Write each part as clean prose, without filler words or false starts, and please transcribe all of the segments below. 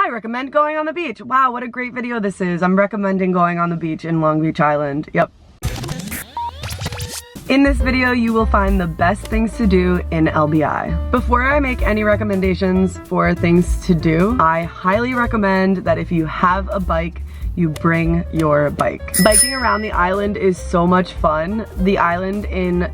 I recommend going on the beach. Wow, what a great video this is. I'm recommending going on the beach in Long Beach Island. Yep. In this video, you will find the best things to do in LBI. Before I make any recommendations for things to do, I highly recommend that if you have a bike, you bring your bike. Biking around the island is so much fun. The island in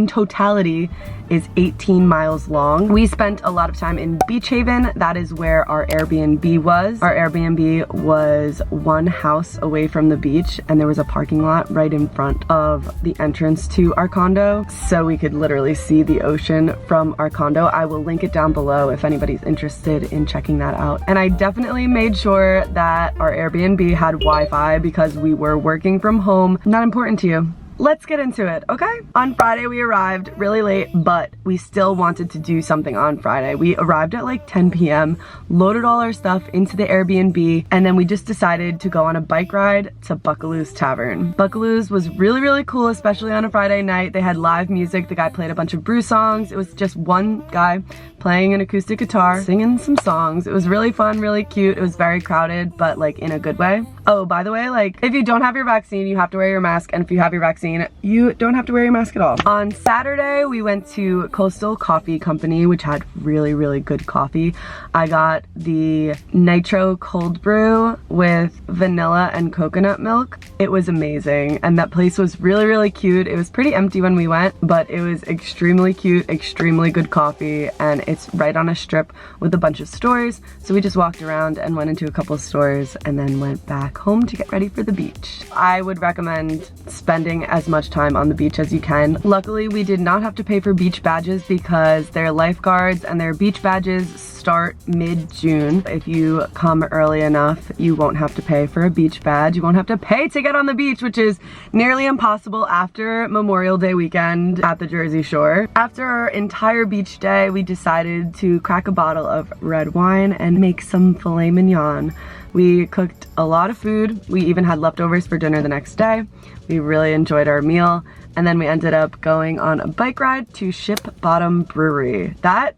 totality, is 18 miles long. We spent a lot of time in Beach Haven. That is where our Airbnb was. Our Airbnb was one house away from the beach, and there was a parking lot right in front of the entrance to our condo, so we could literally see the ocean from our condo. I will link it down below if anybody's interested in checking that out. And I definitely made sure that our Airbnb had Wi-Fi because we were working from home. Not important to you. Let's get into it, okay? On Friday we arrived really late, but we still wanted to do something on Friday. We arrived at like 10 p.m., loaded all our stuff into the Airbnb, and then we just decided to go on a bike ride to Buckaloo's Tavern. Buckaloo's was really, really cool, especially on a Friday night. They had live music. The guy played a bunch of brew songs. It was just one guy playing an acoustic guitar, singing some songs. It was really fun, really cute. It was very crowded, but like in a good way. Oh, by the way, like if you don't have your vaccine, you have to wear your mask, and if you have your vaccine, you don't have to wear your mask at all. On Saturday, we went to Coastal Coffee Company, which had really, really good coffee. I got the nitro cold brew with vanilla and coconut milk. It was amazing, and that place was really, really cute. It was pretty empty when we went, but it was extremely cute, extremely good coffee, and it's right on a strip with a bunch of stores. So we just walked around and went into a couple stores and then went back home to get ready for the beach. I would recommend spending as much time on the beach as you can. Luckily, we did not have to pay for beach badges because their lifeguards and their beach badges start mid-June. If you come early enough, you won't have to pay for a beach badge. You won't have to pay to get on the beach, which is nearly impossible after Memorial Day weekend at the Jersey Shore. After our entire beach day, we decided to crack a bottle of red wine and make some filet mignon. We cooked a lot of food. We even had leftovers for dinner the next day. We really enjoyed our meal. And then we ended up going on a bike ride to Ship Bottom Brewery. That,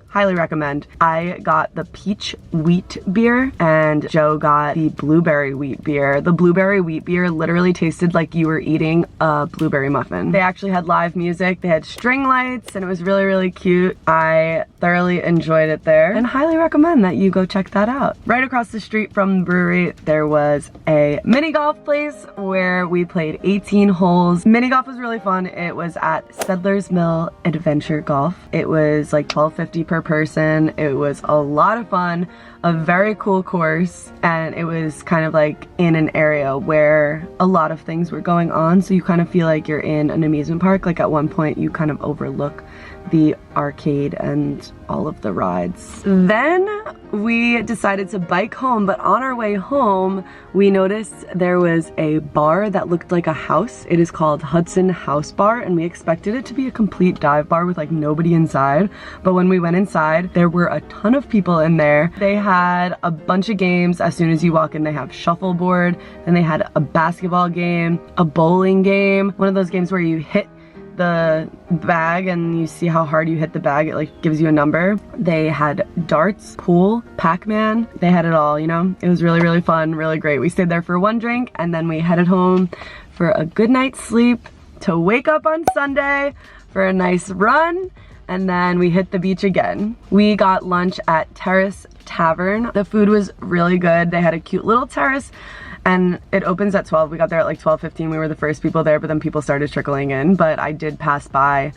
highly recommend. I got the peach wheat beer and Joe got the blueberry wheat beer. The blueberry wheat beer literally tasted like you were eating a blueberry muffin. They actually had live music. They had string lights and it was really, really cute. I thoroughly enjoyed it there and highly recommend that you go check that out. Right across the street from the brewery, there was a mini golf place where we played 18 holes. Mini golf was really fun. It was at Settlers Mill Adventure Golf. It was like $12.50 per person. It was a lot of fun, a very cool course, and it was kind of like in an area where a lot of things were going on, so you kind of feel like you're in an amusement park. Like at one point you kind of overlook the arcade and all of the rides. Then we decided to bike home, but on our way home we noticed there was a bar that looked like a house. It is called Hudson House Bar, and we expected it to be a complete dive bar with like nobody inside, but when we went inside there were a ton of people in there. They had a bunch of games. As soon as you walk in, they have shuffleboard, and they had a basketball game, a bowling game, one of those games where you hit the bag and you see how hard you hit the bag, it like gives you a number. They had darts, pool, Pac-Man. They had it all, you know? It was really, really fun, really great. We stayed there for one drink and then we headed home for a good night's sleep to wake up on Sunday for a nice run, and then we hit the beach again. We got lunch at Terrace Tavern. The food was really good. They had a cute little terrace and it opens at 12. We got there at like 12:15. We were the first people there, but then people started trickling in. But I did pass by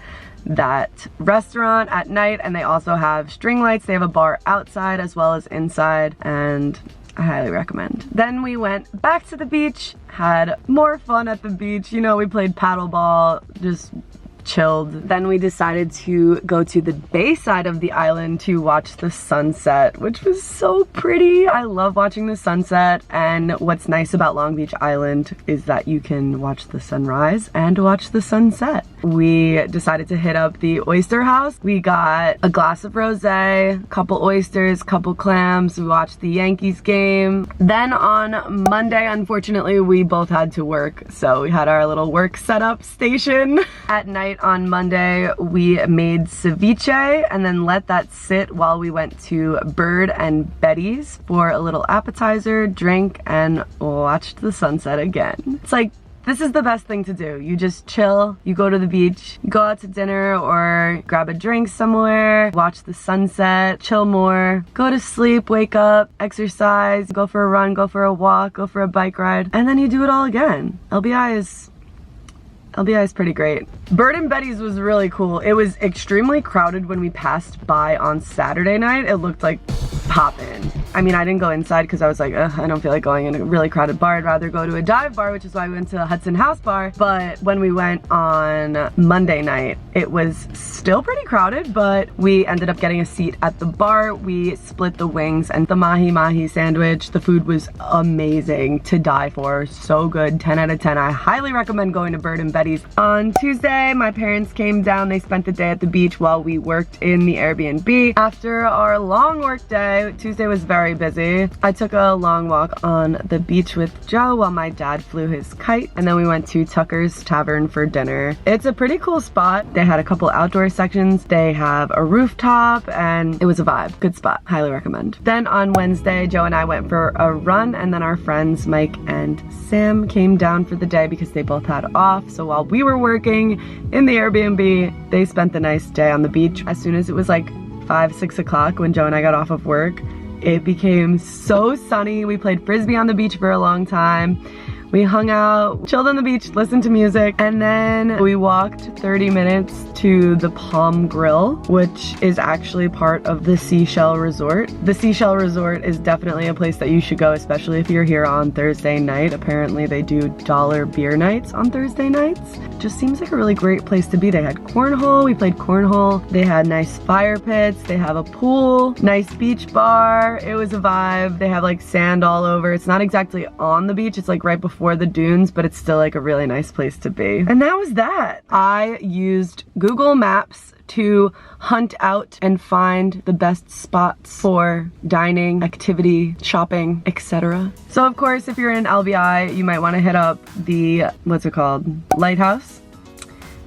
that restaurant at night, and they also have string lights. They have a bar outside as well as inside, and I highly recommend. Then we went back to the beach, had more fun at the beach. You know, we played paddleball, just chilled. Then we decided to go to the bay side of the island to watch the sunset, which was so pretty. I love watching the sunset, and what's nice about Long Beach Island is that you can watch the sunrise and watch the sunset. We decided to hit up the oyster house. We got a glass of rosé, a couple oysters, couple clams. We watched the Yankees game. Then on Monday, unfortunately, we both had to work, so we had our little work setup station. At night, night on Monday, we made ceviche and then let that sit while we went to Bird and Betty's for a little appetizer, drink, and watched the sunset again. It's like, this is the best thing to do. You just chill, you go to the beach, you go out to dinner or grab a drink somewhere, watch the sunset, chill more, go to sleep, wake up, exercise, go for a run, go for a walk, go for a bike ride, and then you do it all again. LBI is pretty great. Bird and Betty's was really cool. It was extremely crowded when we passed by on Saturday night. It looked like poppin'. I mean, I didn't go inside because I was like, ugh, I don't feel like going in a really crowded bar. I'd rather go to a dive bar, which is why we went to Hudson House Bar. But when we went on Monday night, it was still pretty crowded, but we ended up getting a seat at the bar. We split the wings and the mahi-mahi sandwich. The food was amazing to die for. So good, 10 out of 10. I highly recommend going to Bird and Betty's. On Tuesday, my parents came down. They spent the day at the beach while we worked in the Airbnb. After our long work day, Tuesday was very busy. I took a long walk on the beach with Joe while my dad flew his kite, and then we went to Tucker's Tavern for dinner. It's a pretty cool spot. They had a couple outdoor sections. They have a rooftop, and it was a vibe. Good spot. Highly recommend. Then on Wednesday, Joe and I went for a run, and then our friends Mike and Sam came down for the day because they both had off. So while we were working in the Airbnb, they spent the nice day on the beach. As soon as it was like 5, 6 o'clock when Joe and I got off of work, it became so sunny. We played frisbee on the beach for a long time. We hung out, chilled on the beach, listened to music, and then we walked 30 minutes to the Palm Grill, which is actually part of the Seashell Resort. The Seashell Resort is definitely a place that you should go, especially if you're here on Thursday night. Apparently they do dollar beer nights on Thursday nights. Just seems like a really great place to be. They had cornhole, we played cornhole. They had nice fire pits, they have a pool, nice beach bar. It was a vibe. They have like sand all over. It's not exactly on the beach, it's like right before the dunes, but it's still like a really nice place to be. And that was that. I used Google Maps to hunt out and find the best spots for dining, activity, shopping, etc. So of course, if you're in LBI, you might want to hit up the, what's it called? Lighthouse.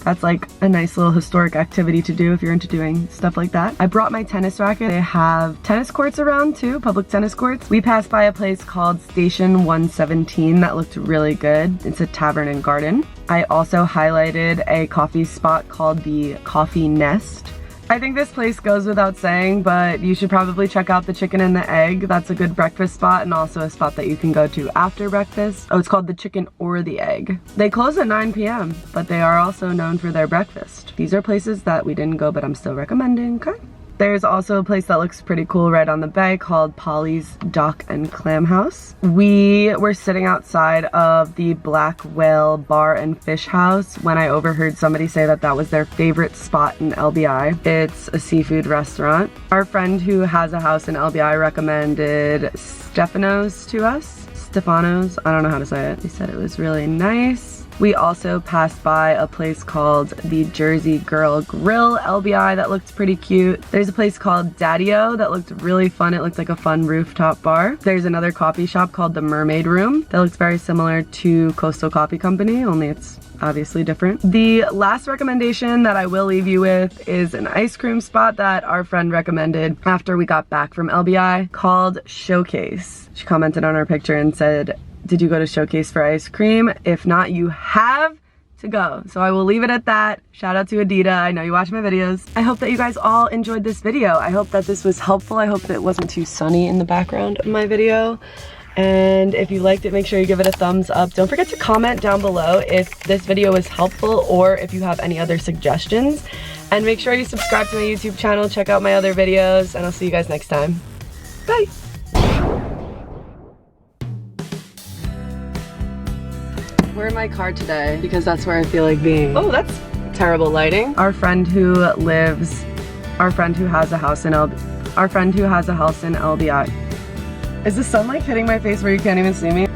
That's like a nice little historic activity to do if you're into doing stuff like that. I brought my tennis racket. They have tennis courts around too, public tennis courts. We passed by a place called Station 117 that looked really good. It's a tavern and garden. I also highlighted a coffee spot called the Coffee Nest. I think this place goes without saying, but you should probably check out the Chicken and the Egg. That's a good breakfast spot and also a spot that you can go to after breakfast. Oh, it's called the Chicken or the Egg. They close at 9 p.m., but they are also known for their breakfast. These are places that we didn't go, but I'm still recommending, okay? There's also a place that looks pretty cool right on the bay called Polly's Dock and Clam House. We were sitting outside of the Black Whale Bar and Fish House when I overheard somebody say that that was their favorite spot in LBI. It's a seafood restaurant. Our friend who has a house in LBI recommended Stefano's to us. Stefano's, I don't know how to say it. They said it was really nice. We also passed by a place called the Jersey Girl Grill LBI that looked pretty cute. There's a place called Daddy-O that looked really fun. It looked like a fun rooftop bar. There's another coffee shop called the Mermaid Room that looks very similar to Coastal Coffee Company, only it's obviously different. The last recommendation that I will leave you with is an ice cream spot that our friend recommended after we got back from LBI called Showcase. She commented on our picture and said, did you go to Showcase for ice cream? If not, you have to go. So I will leave it at that. Shout out to Adita. I know you watch my videos. I hope that you guys all enjoyed this video. I hope that this was helpful. I hope that it wasn't too sunny in the background of my video. And if you liked it, make sure you give it a thumbs up. Don't forget to comment down below if this video was helpful or if you have any other suggestions. And make sure you subscribe to my YouTube channel, check out my other videos, and I'll see you guys next time. Bye. We're in my car today because that's where I feel like being. Oh, that's terrible lighting. Our friend who has a house in LBI. Is the sunlight hitting my face where you can't even see me?